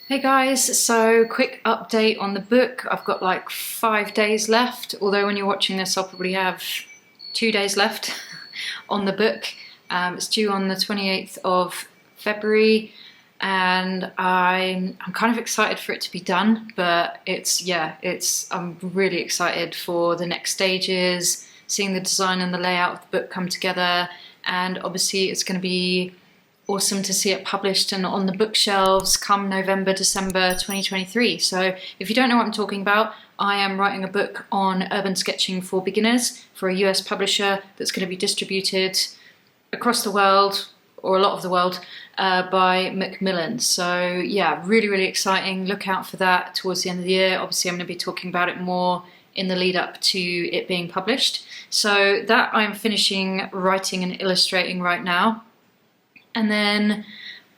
Hey guys, so quick update on the book. I've got like 5 days left, although when you're watching this I'll probably have 2 days left on the book. It's due on the 28th of February and I'm kind of excited for it to be done, but I'm really excited for the next stages, seeing the design and the layout of the book come together, and obviously it's going to be awesome to see it published and on the bookshelves come November, December 2023. So if you don't know what I'm talking about, I am writing a book on urban sketching for beginners for a US publisher that's going to be distributed across the world, or a lot of the world, by Macmillan. So yeah, really, really exciting. Look out for that towards the end of the year. Obviously I'm going to be talking about it more in the lead up to it being published. So that I'm finishing writing and illustrating right now. And then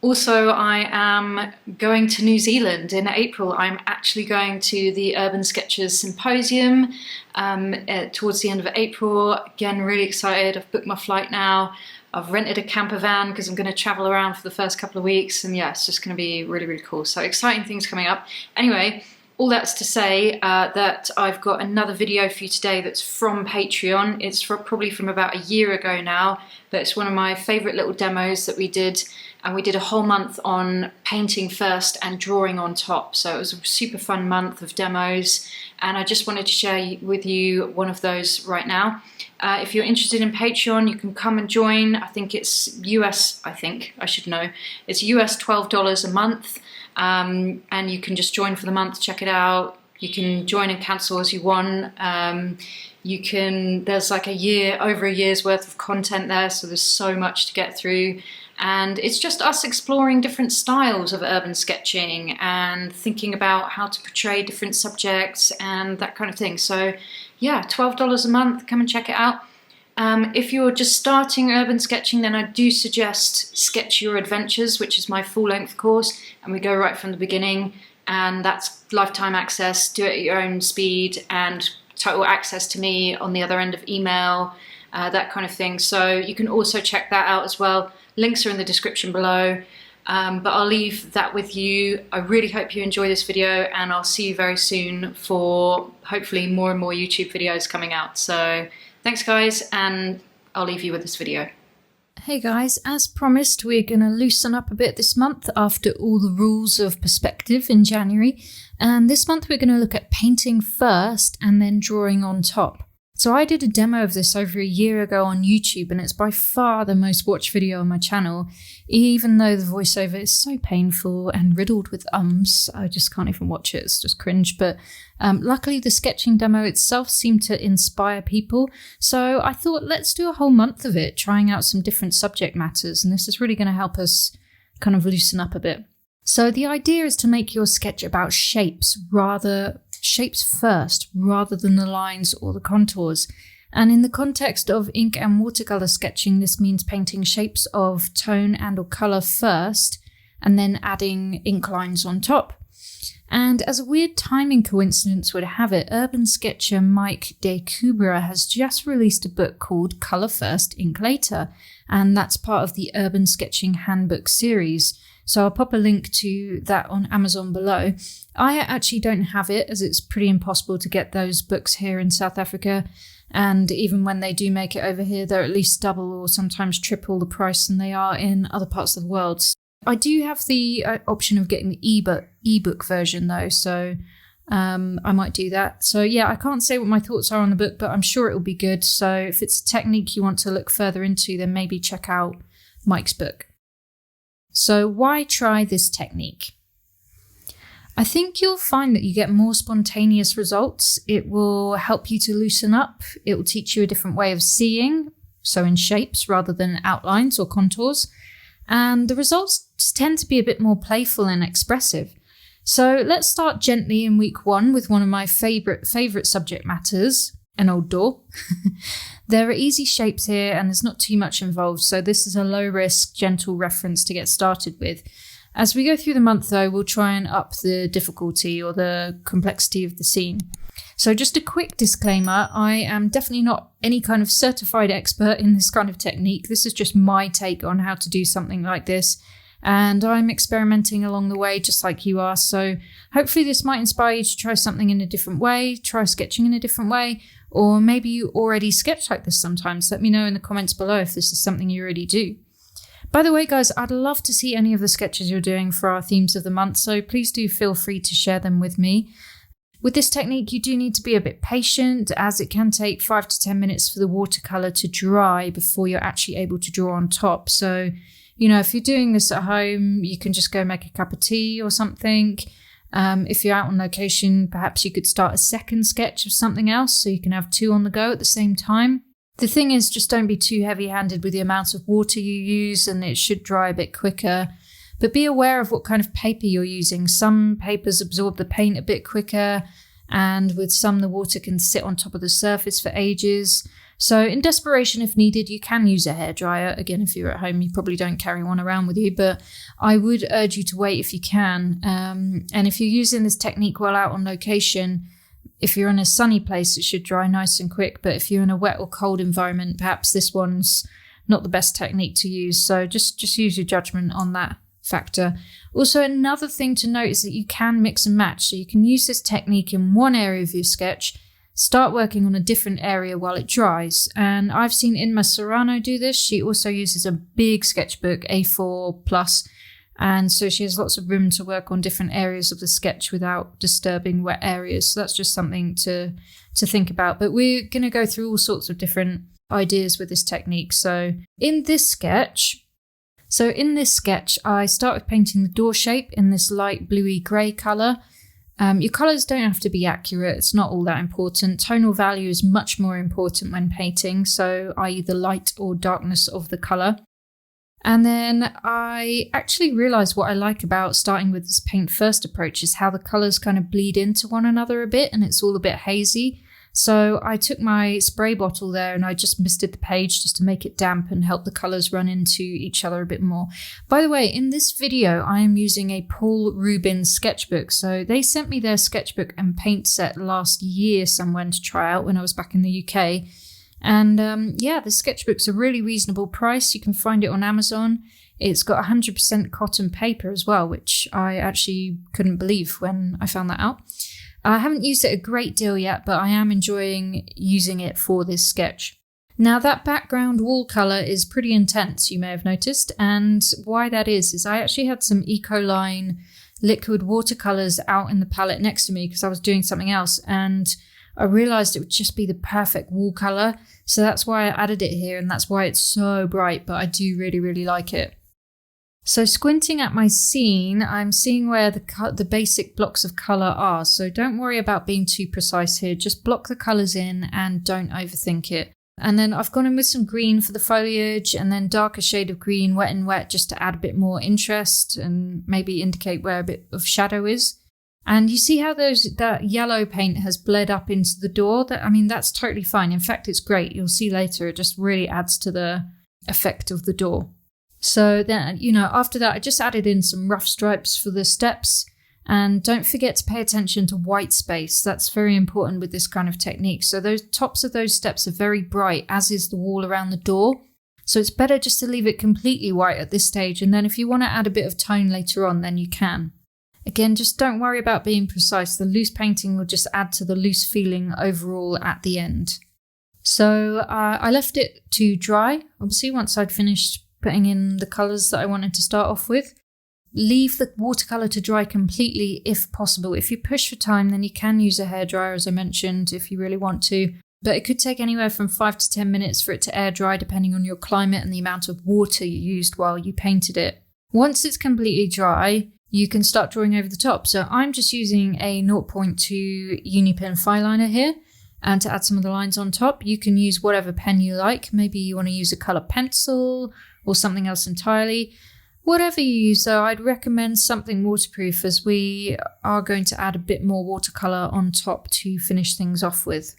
also I am going to New Zealand in April. I'm actually going to the Urban Sketchers Symposium towards the end of April. Again, really excited. I've booked my flight now. I've rented a camper van because I'm going to travel around for the first couple of weeks. And yeah, it's just going to be really, really cool. So exciting things coming up. Anyway, all that's to say that I've got another video for you today that's from Patreon. It's probably from about a year ago now, but it's one of my favourite little demos that we did, and we did a whole month on painting first and drawing on top. So it was a super fun month of demos, and I just wanted to share with you one of those right now. If you're interested in Patreon, you can come and join. I think it's US, I should know. It's US $12 a month. And you can just join for the month, check it out. You can join and cancel as you want. There's like over a year's worth of content there, so there's so much to get through. And it's just us exploring different styles of urban sketching and thinking about how to portray different subjects and that kind of thing. So yeah, $12 a month, come and check it out. If you're just starting urban sketching, then I do suggest Sketchy Adventures, which is my full-length course, and we go right from the beginning, and that's lifetime access, do it at your own speed, and total access to me on the other end of email, that kind of thing. So you can also check that out as well. Links are in the description below, but I'll leave that with you. I really hope you enjoy this video, and I'll see you very soon for hopefully more and more YouTube videos coming out. So thanks guys, and I'll leave you with this video. Hey guys, as promised, we're going to loosen up a bit this month after all the rules of perspective in January. And this month we're going to look at painting first and then drawing on top. So I did a demo of this over a year ago on YouTube, and it's by far the most watched video on my channel, even though the voiceover is so painful and riddled with ums. I just can't even watch it, it's just cringe. But luckily the sketching demo itself seemed to inspire people, so I thought let's do a whole month of it, trying out some different subject matters, and this is really going to help us kind of loosen up a bit. So the idea is to make your sketch about shapes first, rather than the lines or the contours. And in the context of ink and watercolor sketching, this means painting shapes of tone and or color first, and then adding ink lines on top. And as a weird timing coincidence would have it, urban sketcher Mike de Kubra has just released a book called Color First, Ink Later, and that's part of the Urban Sketching Handbook series. So I'll pop a link to that on Amazon below. I actually don't have it, as it's pretty impossible to get those books here in South Africa. And even when they do make it over here, they're at least double or sometimes triple the price than they are in other parts of the world. I do have the option of getting the ebook version though, so I might do that. So yeah, I can't say what my thoughts are on the book, but I'm sure it will be good. So if it's a technique you want to look further into, then maybe check out Mike's book. So why try this technique? I think you'll find that you get more spontaneous results. It will help you to loosen up. It will teach you a different way of seeing, so in shapes rather than outlines or contours. And the results tend to be a bit more playful and expressive. So let's start gently in week 1 with one of my favorite subject matters, an old door. There are easy shapes here and there's not too much involved, so this is a low risk, gentle reference to get started with. As we go through the month though, we'll try and up the difficulty or the complexity of the scene. So just a quick disclaimer, I am definitely not any kind of certified expert in this kind of technique. This is just my take on how to do something like this. and I'm experimenting along the way just like you are. So hopefully this might inspire you to try something in a different way, try sketching in a different way, or maybe you already sketch like this sometimes. Let me know in the comments below if this is something you already do. By the way, guys, I'd love to see any of the sketches you're doing for our themes of the month, so please do feel free to share them with me. With this technique, you do need to be a bit patient, as it can take 5 to 10 minutes for the watercolour to dry before you're actually able to draw on top. So, if you're doing this at home, you can just go make a cup of tea or something. If you're out on location, perhaps you could start a second sketch of something else so you can have 2 on the go at the same time. The thing is, just don't be too heavy-handed with the amount of water you use, and it should dry a bit quicker. But be aware of what kind of paper you're using. Some papers absorb the paint a bit quicker, and with some the water can sit on top of the surface for ages. So in desperation, if needed, you can use a hairdryer. Again, if you're at home, you probably don't carry one around with you, but I would urge you to wait if you can. And if you're using this technique while out on location, if you're in a sunny place, it should dry nice and quick. But if you're in a wet or cold environment, perhaps this one's not the best technique to use. So just use your judgment on that factor. Also, another thing to note is that you can mix and match. So you can use this technique in one area of your sketch, start working on a different area while it dries. And I've seen Inma Serrano do this. She also uses a big sketchbook, A4 plus, and so she has lots of room to work on different areas of the sketch without disturbing wet areas. So that's just something to think about. But we're going to go through all sorts of different ideas with this technique. So in this sketch, I start with painting the door shape in this light bluey grey colour. Your colours don't have to be accurate. It's not all that important. Tonal value is much more important when painting, so i.e. the light or darkness of the colour. And then I actually realised what I like about starting with this paint first approach is how the colours kind of bleed into one another a bit and it's all a bit hazy. So I took my spray bottle there and I just misted the page just to make it damp and help the colours run into each other a bit more. By the way, in this video, I am using a Paul Rubin sketchbook. So they sent me their sketchbook and paint set last year somewhere to try out when I was back in the UK. And the sketchbook's a really reasonable price. You can find it on Amazon. It's got 100% cotton paper as well, which I actually couldn't believe when I found that out. I haven't used it a great deal yet, but I am enjoying using it for this sketch. Now that background wall colour is pretty intense, you may have noticed, and why that is I actually had some Ecoline liquid watercolours out in the palette next to me because I was doing something else, and I realised it would just be the perfect wall colour, so that's why I added it here, and that's why it's so bright, but I do really, really like it. So squinting at my scene, I'm seeing where the basic blocks of colour are, so don't worry about being too precise here, just block the colours in and don't overthink it. And then I've gone in with some green for the foliage, and then darker shade of green, wet and wet, just to add a bit more interest and maybe indicate where a bit of shadow is. And you see how that yellow paint has bled up into the door? That's totally fine. In fact, it's great. You'll see later, it just really adds to the effect of the door. So then, after that, I just added in some rough stripes for the steps. And don't forget to pay attention to white space. That's very important with this kind of technique. So those tops of those steps are very bright, as is the wall around the door. So it's better just to leave it completely white at this stage. And then if you want to add a bit of tone later on, then you can. Again, just don't worry about being precise. The loose painting will just add to the loose feeling overall at the end. So I left it to dry, obviously, once I'd finished putting in the colours that I wanted to start off with. Leave the watercolour to dry completely if possible. If you push for time, then you can use a hairdryer, as I mentioned, if you really want to. But it could take anywhere from 5 to 10 minutes for it to air dry, depending on your climate and the amount of water you used while you painted it. Once it's completely dry, you can start drawing over the top. So I'm just using a 0.2 Unipen fine liner here, and to add some of the lines on top, you can use whatever pen you like. Maybe you want to use a colour pencil or something else entirely. Whatever you use, though, I'd recommend something waterproof, as we are going to add a bit more watercolour on top to finish things off with.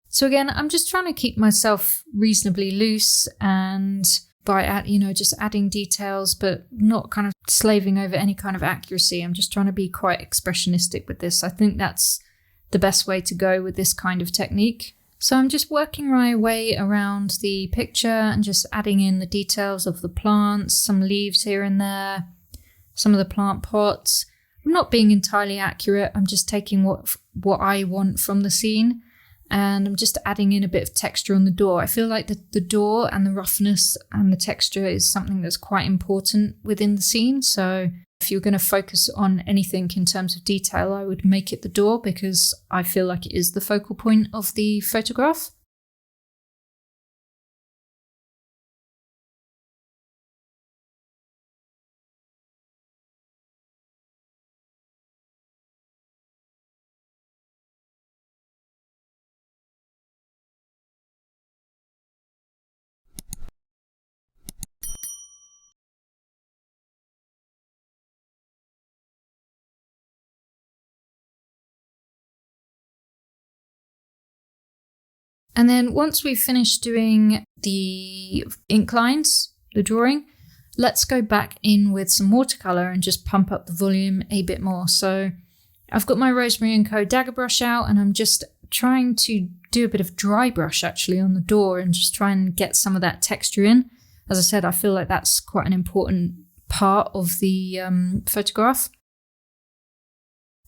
So again, I'm just trying to keep myself reasonably loose, and by just adding details, but not kind of slaving over any kind of accuracy. I'm just trying to be quite expressionistic with this. I think that's the best way to go with this kind of technique. So I'm just working my way around the picture and just adding in the details of the plants, some leaves here and there, some of the plant pots. I'm not being entirely accurate. I'm just taking what I want from the scene, and I'm just adding in a bit of texture on the door. I feel like the door and the roughness and the texture is something that's quite important within the scene. So if you're going to focus on anything in terms of detail, I would make it the door, because I feel like it is the focal point of the photograph. And then once we've finished doing the ink lines, the drawing, let's go back in with some watercolor and just pump up the volume a bit more. So I've got my Rosemary & Co dagger brush out, and I'm just trying to do a bit of dry brush actually on the door and just try and get some of that texture in. As I said, I feel like that's quite an important part of the photograph.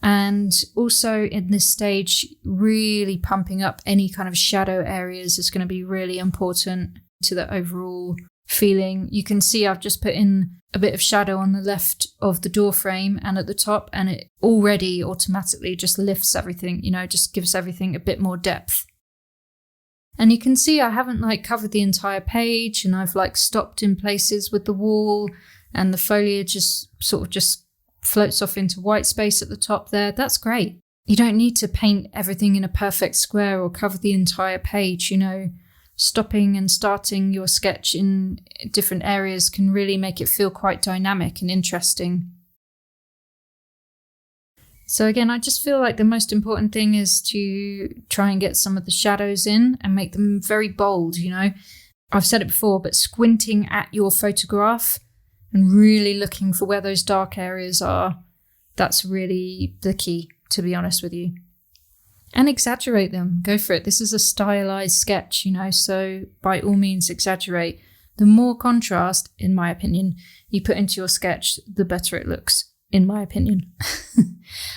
And also in this stage, really pumping up any kind of shadow areas is going to be really important to the overall feeling. You can see I've just put in a bit of shadow on the left of the door frame and at the top, and it already automatically just lifts everything, just gives everything a bit more depth. And you can see I haven't covered the entire page, and I've stopped in places with the wall, and the foliage just floats off into white space at the top there. That's great. You don't need to paint everything in a perfect square or cover the entire page. Stopping and starting your sketch in different areas can really make it feel quite dynamic and interesting. So again, I just feel like the most important thing is to try and get some of the shadows in and make them very bold. I've said it before, but squinting at your photograph and really looking for where those dark areas are, that's really the key, to be honest with you. And exaggerate them. Go for it. This is a stylized sketch, so by all means exaggerate. The more contrast, in my opinion, you put into your sketch, the better it looks, in my opinion.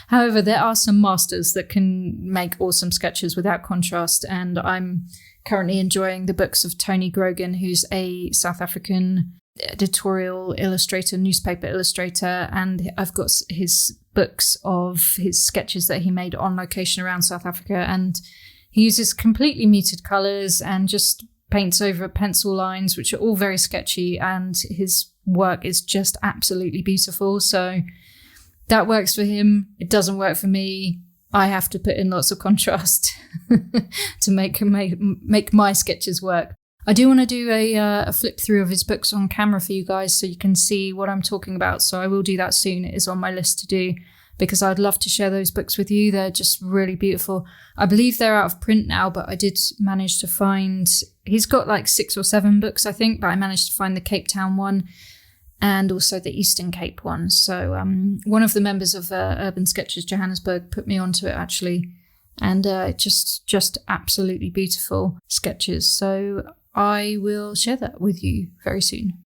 However, there are some masters that can make awesome sketches without contrast, and I'm currently enjoying the books of Tony Grogan, who's a South African editorial illustrator, newspaper illustrator, and I've got his books of his sketches that he made on location around South Africa, and he uses completely muted colours and just paints over pencil lines, which are all very sketchy, and his work is just absolutely beautiful. So that works for him. It doesn't work for me. I have to put in lots of contrast to make my sketches work. I do want to do a flip through of his books on camera for you guys so you can see what I'm talking about. So I will do that soon. It is on my list to do because I'd love to share those books with you. They're just really beautiful. I believe they're out of print now, but I did manage to find, he's got 6 or 7 books, I think, but I managed to find the Cape Town one and also the Eastern Cape one. So one of the members of Urban Sketches Johannesburg put me onto it actually, and just absolutely beautiful sketches. So I will share that with you very soon.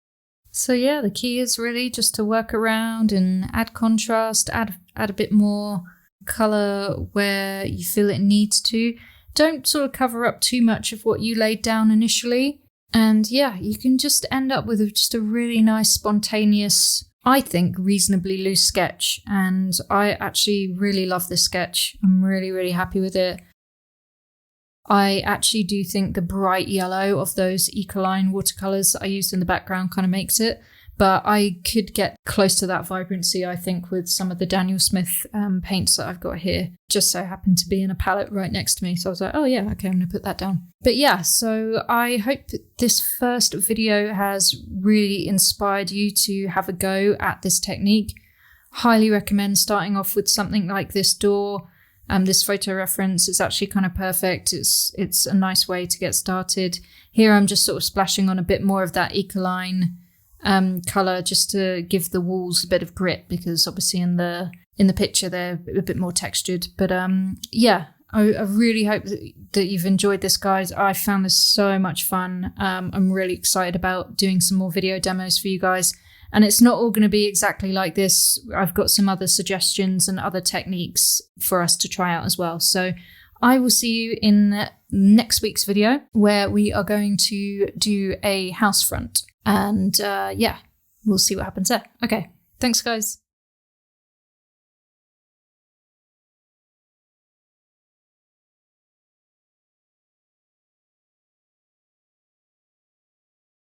So yeah, the key is really just to work around and add contrast, add a bit more colour where you feel it needs to. Don't sort of cover up too much of what you laid down initially. And yeah, you can just end up with just a really nice, spontaneous, I think, reasonably loose sketch. And I actually really love this sketch. I'm really, really happy with it. I actually do think the bright yellow of those Ecoline watercolours that I used in the background kind of makes it. But I could get close to that vibrancy, I think, with some of the Daniel Smith paints that I've got here. Just so happened to be in a palette right next to me. So I was like, oh yeah, okay, I'm going to put that down. But yeah, so I hope this first video has really inspired you to have a go at this technique. Highly recommend starting off with something like this door. This photo reference is actually kind of perfect. It's a nice way to get started. Here I'm just sort of splashing on a bit more of that Ecoline colour just to give the walls a bit of grit, because obviously in the picture they're a bit more textured. But yeah, I really hope that you've enjoyed this, guys. I found this so much fun. I'm really excited about doing some more video demos for you guys. And it's not all going to be exactly like this. I've got some other suggestions and other techniques for us to try out as well. So I will see you in next week's video, where we are going to do a house front. And yeah, we'll see what happens there. Okay, thanks guys.